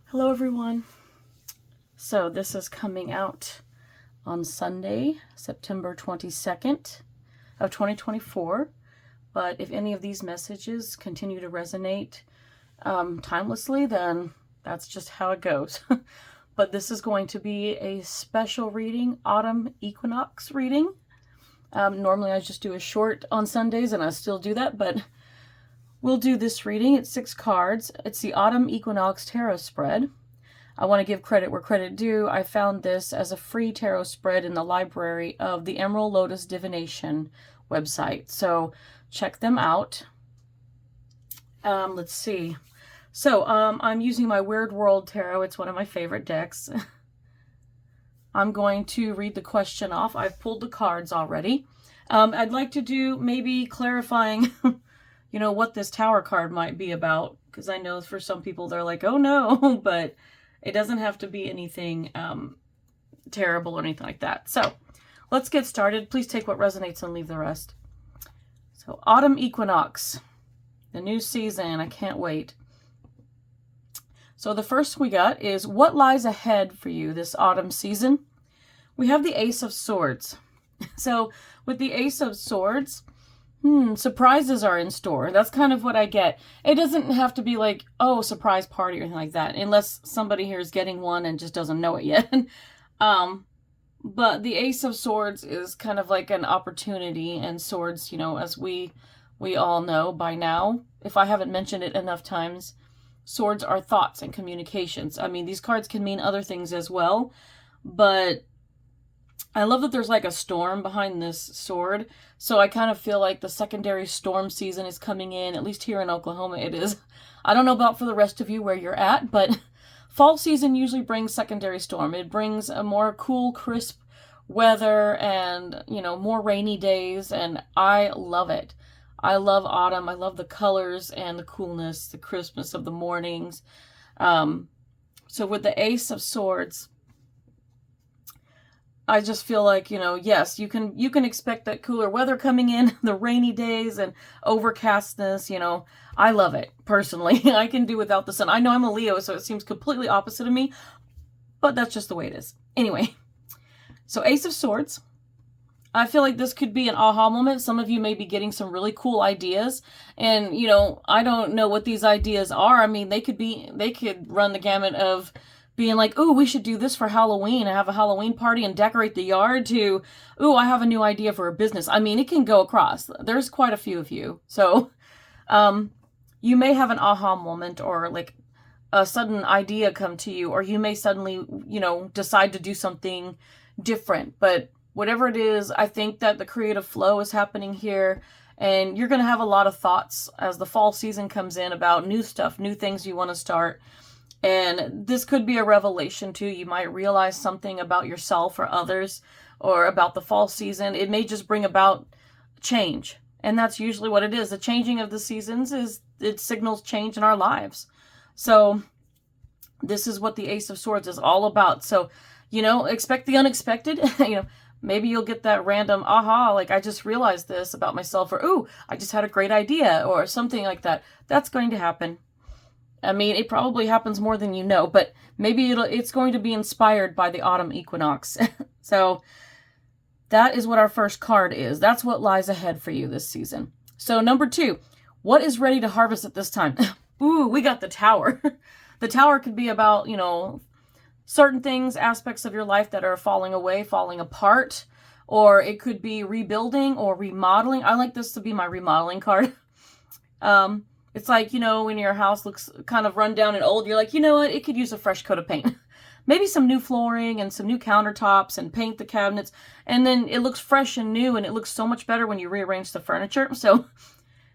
Hello everyone. So this is coming out on Sunday, September 22nd of 2024. But if any of these messages continue to resonate timelessly, then that's just how it goes. But this is going to be a special reading, autumn equinox reading. Normally I just do a short on Sundays, and I still do that, but we'll do this reading. It's 6 cards. It's the Autumn Equinox Tarot Spread. I want to give credit where credit due. I found this as a free tarot spread in the library of the Emerald Lotus Divination website. So check them out. Let's see. So I'm using my Weird World Tarot. It's one of my favorite decks. I'm going to read the question off. I've pulled the cards already. I'd like to do maybe clarifying what this Tower card might be about, because I know for some people they're like, oh no, but it doesn't have to be anything terrible or anything like that. So let's get started. Please take what resonates and leave the rest. So Autumn Equinox, the new season. I can't wait. So the first we got is, what lies ahead for you this autumn season? We have the Ace of Swords. So with the Ace of Swords, surprises are in store. That's kind of what I get. It doesn't have to be like, oh, surprise party or anything like that, unless somebody here is getting one and just doesn't know it yet. But the Ace of Swords is kind of like an opportunity, and swords, as we all know by now, if I haven't mentioned it enough times, swords are thoughts and communications. I mean, these cards can mean other things as well, but I love that there's like a storm behind this sword. So I kind of feel like the secondary storm season is coming in. At least here in Oklahoma it is. I don't know about for the rest of you where you're at, but fall season usually brings secondary storm. It brings a more cool, crisp weather and, more rainy days, and I love it. I love autumn. I love the colors and the coolness, the crispness of the mornings. So with the Ace of Swords, I just feel like, yes, you can expect that cooler weather coming in, the rainy days and overcastness, I love it, personally. I can do without the sun. I know I'm a Leo, so it seems completely opposite of me, but that's just the way it is. Anyway, so Ace of Swords. I feel like this could be an aha moment. Some of you may be getting some really cool ideas, and, I don't know what these ideas are. I mean, they could run the gamut of being like, ooh, we should do this for Halloween. I have a Halloween party and decorate the yard, to, ooh, I have a new idea for a business. I mean, it can go across. There's quite a few of you. So you may have an aha moment, or like a sudden idea come to you, or you may suddenly, decide to do something different. But whatever it is, I think that the creative flow is happening here, and you're going to have a lot of thoughts as the fall season comes in about new stuff, new things you want to start. And this could be a revelation too. You might realize something about yourself or others, or about the fall season. It may just bring about change. And that's usually what it is. The changing of the seasons it signals change in our lives. So this is what the Ace of Swords is all about. So, expect the unexpected. Maybe you'll get that random aha, like, I just realized this about myself, or, ooh, I just had a great idea, or something like that. That's going to happen. I mean, it probably happens more than you know, but maybe it's going to be inspired by the autumn equinox. So that is what our first card is. That's what lies ahead for you this season. So number 2, what is ready to harvest at this time? Ooh, we got the Tower. The Tower could be about, certain things, aspects of your life that are falling away, falling apart, or it could be rebuilding or remodeling. I like this to be my remodeling card. It's like, when your house looks kind of run down and old, you're like, you know what, it could use a fresh coat of paint. Maybe some new flooring and some new countertops, and paint the cabinets, and then it looks fresh and new, and it looks so much better when you rearrange the furniture. So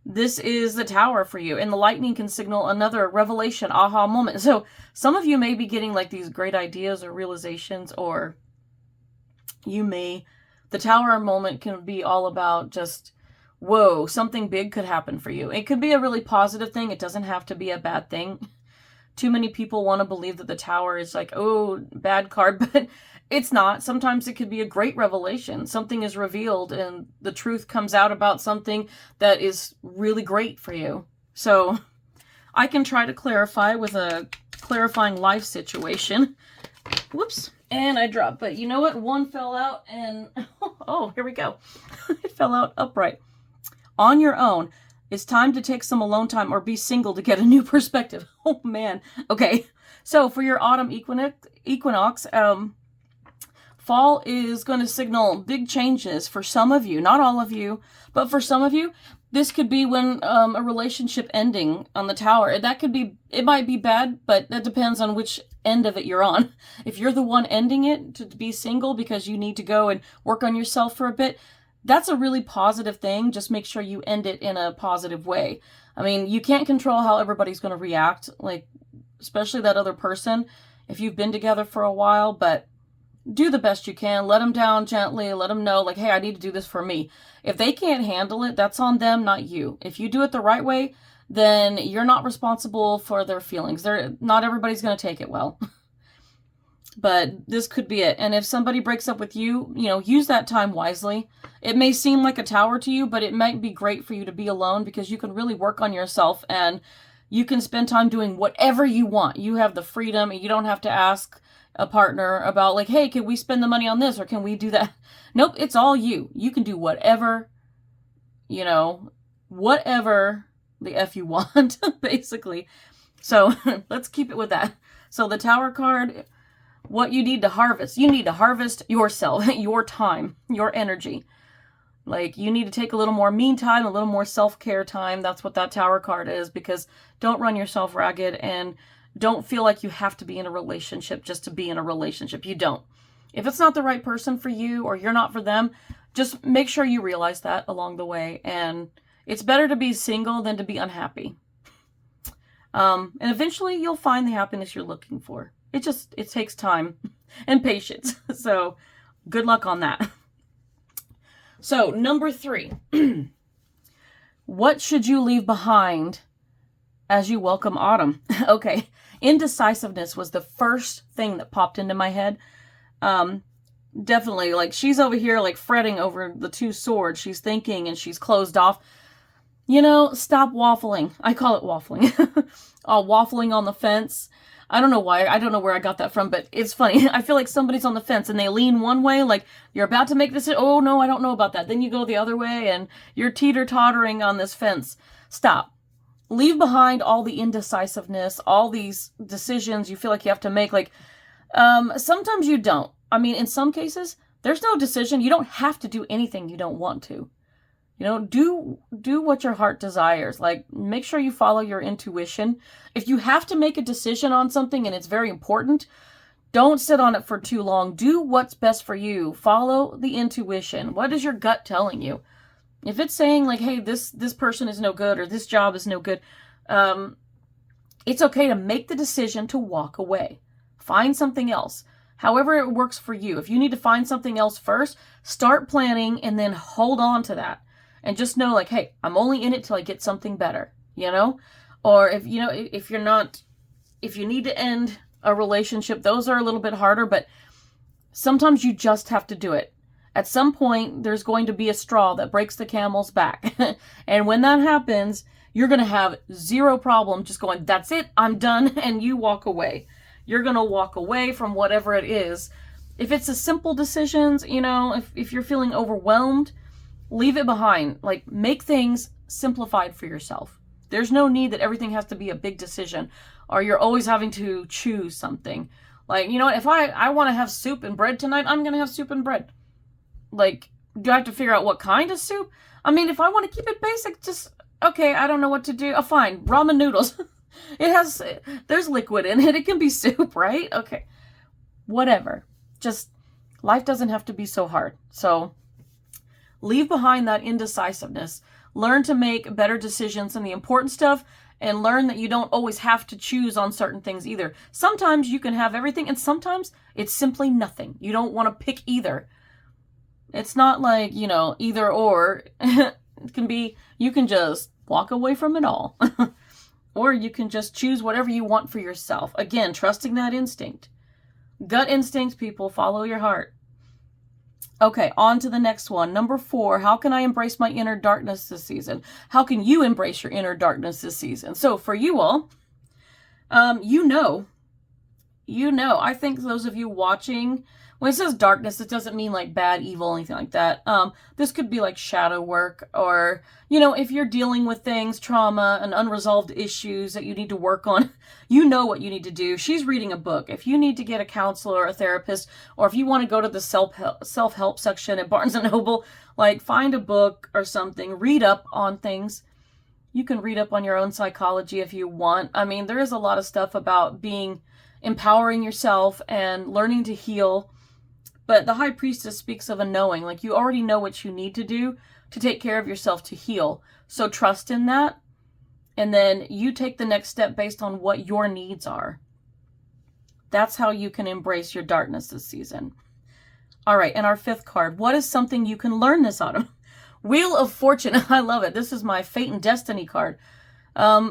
this is the Tower for you, and the lightning can signal another revelation, aha moment. So some of you may be getting like these great ideas or realizations, or the Tower moment can be all about just, whoa, something big could happen for you. It could be a really positive thing. It doesn't have to be a bad thing. Too many people want to believe that the Tower is like, oh, bad card, but it's not. Sometimes it could be a great revelation. Something is revealed and the truth comes out about something that is really great for you. So I can try to clarify with a clarifying life situation. Whoops. And I dropped, but you know what? One fell out and, oh, here we go. It fell out upright. On your own. It's time to take some alone time or be single to get a new perspective. Oh, man. Okay. So for your autumn equinox, fall is going to signal big changes for some of you. Not all of you, but for some of you, this could be when a relationship ending on the tower. That could be, it might be bad, but that depends on which end of it you're on. If you're the one ending it to be single because you need to go and work on yourself for a bit, that's a really positive thing. Just make sure you end it in a positive way. I mean, you can't control how everybody's going to react, like, especially that other person, if you've been together for a while, but do the best you can. Let them down gently. Let them know, like, hey, I need to do this for me. If they can't handle it, that's on them, not you. If you do it the right way, then you're not responsible for their feelings. Not everybody's going to take it well. But this could be it. And if somebody breaks up with you, use that time wisely. It may seem like a tower to you, but it might be great for you to be alone because you can really work on yourself and you can spend time doing whatever you want. You have the freedom and you don't have to ask a partner about, like, hey, can we spend the money on this or can we do that? Nope, it's all you. You can do whatever, whatever the F you want, basically. So let's keep it with that. So the Tower card, what you need to harvest. You need to harvest yourself, your time, your energy. Like, you need to take a little more me time, a little more self-care time. That's what that Tower card is, because don't run yourself ragged and don't feel like you have to be in a relationship just to be in a relationship. You don't. If it's not the right person for you or you're not for them, just make sure you realize that along the way. And it's better to be single than to be unhappy. And eventually you'll find the happiness you're looking for. It takes time and patience. So good luck on that. So number 3, what should you leave behind as you welcome autumn? Okay. Indecisiveness was the first thing that popped into my head. Definitely, like, she's over here, like, fretting over the 2 swords. She's thinking and she's closed off. Stop waffling. I call it waffling. Waffling on the fence. I don't know why. I don't know where I got that from, but it's funny. I feel like somebody's on the fence and they lean one way, like you're about to make this. Oh, no, I don't know about that. Then you go the other way and you're teeter-tottering on this fence. Stop. Leave behind all the indecisiveness, all these decisions you feel like you have to make. Like, sometimes you don't. I mean, in some cases, there's no decision. You don't have to do anything you don't want to. Do what your heart desires. Like, make sure you follow your intuition. If you have to make a decision on something and it's very important, don't sit on it for too long. Do what's best for you. Follow the intuition. What is your gut telling you? If it's saying, like, hey, this person is no good or this job is no good, it's okay to make the decision to walk away. Find something else. However it works for you. If you need to find something else first, start planning and then hold on to that. And just know, like, hey, I'm only in it till I get something better, Or if you need to end a relationship, those are a little bit harder, but sometimes you just have to do it. At some point, there's going to be a straw that breaks the camel's back. And when that happens, you're going to have zero problem just going, that's it, I'm done, and you walk away. You're going to walk away from whatever it is. If it's a simple decisions, if you're feeling overwhelmed, leave it behind. Like, make things simplified for yourself. There's no need that everything has to be a big decision or you're always having to choose something. Like, if I want to have soup and bread tonight, I'm going to have soup and bread. Like, do I have to figure out what kind of soup? I mean, if I want to keep it basic, just, okay, I don't know what to do. Oh, fine, ramen noodles. There's liquid in it. It can be soup, right? Okay, whatever. Just, life doesn't have to be so hard. So, leave behind that indecisiveness. Learn to make better decisions on the important stuff and learn that you don't always have to choose on certain things either. Sometimes you can have everything and sometimes it's simply nothing. You don't want to pick either. It's not like, either or. It can be, you can just walk away from it all. Or you can just choose whatever you want for yourself. Again, trusting that instinct. Gut instinct, people, follow your heart. Okay, on to the next one. Number 4, how can I embrace my inner darkness this season? How can you embrace your inner darkness this season? So for you all, I think those of you watching, when it says darkness, it doesn't mean like bad, evil, anything like that. This could be like shadow work, or, if you're dealing with things, trauma and unresolved issues that you need to work on, you know what you need to do. She's reading a book. If you need to get a counselor or a therapist, or if you want to go to the self-help section at Barnes & Noble, like find a book or something, read up on things. You can read up on your own psychology if you want. I mean, there is a lot of stuff about empowering yourself and learning to heal. But the High Priestess speaks of a knowing, like you already know what you need to do to take care of yourself, to heal. So trust in that. And then you take the next step based on what your needs are. That's how you can embrace your darkness this season. All right, and our 5th card. What is something you can learn this autumn? Wheel of Fortune. I love it. This is my Fate and Destiny card.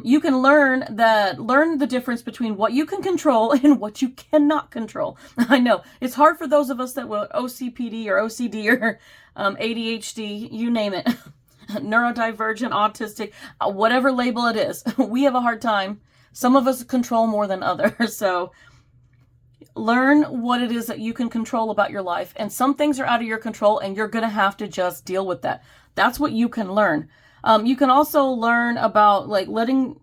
You can learn the difference between what you can control and what you cannot control. I know it's hard for those of us that will OCPD or OCD or ADHD, you name it, neurodivergent, autistic, whatever label it is. We have a hard time. Some of us control more than others. So learn what it is that you can control about your life. And some things are out of your control and you're going to have to just deal with that. That's what you can learn. You can also learn about like letting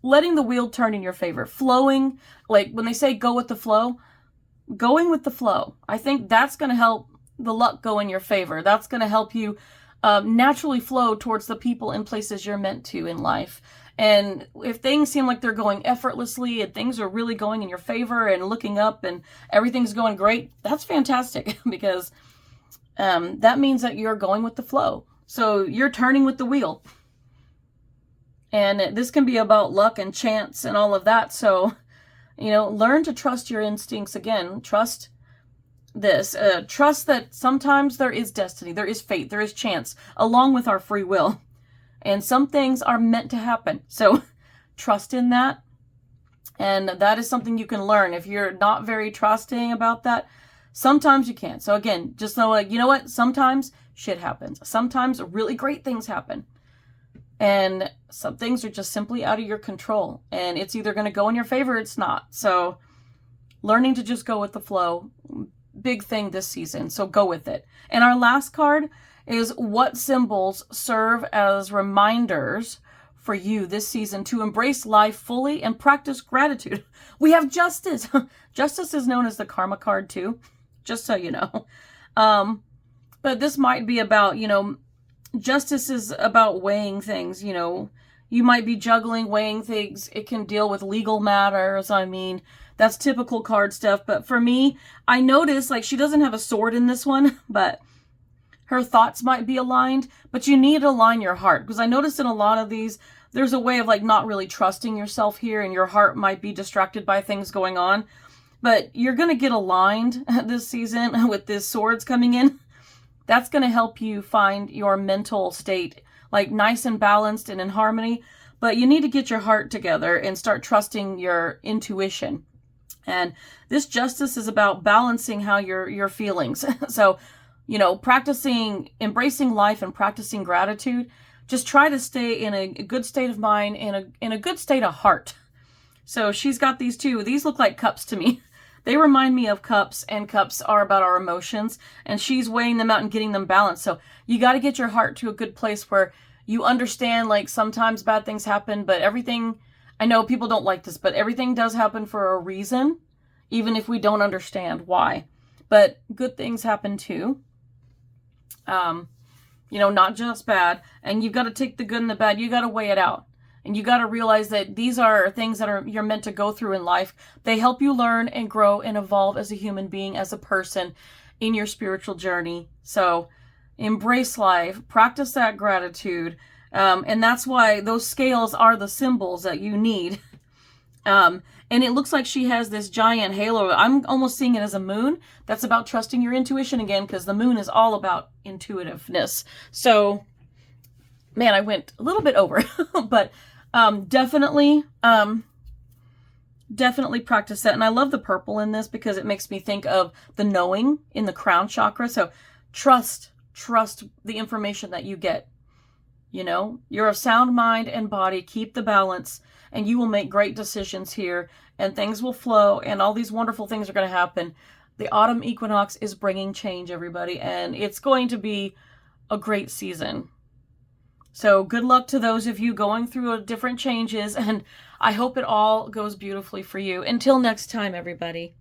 the wheel turn in your favor, flowing. Like when they say go with the flow, going with the flow. I think that's going to help the luck go in your favor. That's going to help you naturally flow towards the people and places you're meant to in life. And if things seem like they're going effortlessly and things are really going in your favor and looking up and everything's going great, that's fantastic because that means that you're going with the flow. So you're turning with the wheel. And this can be about luck and chance and all of that. So, learn to trust your instincts again. Trust this. Trust that sometimes there is destiny, there is fate, there is chance, along with our free will. And some things are meant to happen. So trust in that. And that is something you can learn. If you're not very trusting about that, sometimes you can't. So again, just know, you know what? Sometimes shit happens. Sometimes really great things happen. And some things are just simply out of your control. And it's either going to go in your favor or it's not. So learning to just go with the flow, big thing this season. So go with it. And our last card is what symbols serve as reminders for you this season to embrace life fully and practice gratitude. We have justice. Justice is known as the karma card too, just so you know. But this might be about, justice is about weighing things, you might be juggling, weighing things. It can deal with legal matters. I mean, that's typical card stuff. But for me, I notice like she doesn't have a sword in this one, but her thoughts might be aligned, but you need to align your heart. Because I noticed in a lot of these, there's a way of like not really trusting yourself here, and your heart might be distracted by things going on. But you're going to get aligned this season with these swords coming in. That's going to help you find your mental state like nice and balanced and in harmony. But you need to get your heart together and start trusting your intuition. And this justice is about balancing how your feelings. So, practicing, embracing life and practicing gratitude. Just try to stay in a good state of mind and in a good state of heart. So she's got these two. These look like cups to me. They remind me of cups, and cups are about our emotions, and she's weighing them out and getting them balanced. So you got to get your heart to a good place where you understand, like, sometimes bad things happen, but everything, I know people don't like this, but everything does happen for a reason, even if we don't understand why. But good things happen too. Not just bad. And you've got to take the good and the bad. You got to weigh it out. And you got to realize that these are things that you're meant to go through in life. They help you learn and grow and evolve as a human being, as a person in your spiritual journey. So embrace life, practice that gratitude. And that's why those scales are the symbols that you need. And it looks like she has this giant halo. I'm almost seeing it as a moon. That's about trusting your intuition again, because the moon is all about intuitiveness. So, man, I went a little bit over, but definitely practice that. And I love the purple in this because it makes me think of the knowing in the crown chakra. So trust the information that you get. You're of sound mind and body. Keep the balance. and you will make great decisions here, and things will flow, and all these wonderful things are going to happen. The autumn equinox is bringing change, everybody, and it's going to be a great season. So good luck to those of you going through different changes, and I hope it all goes beautifully for you. Until next time, everybody.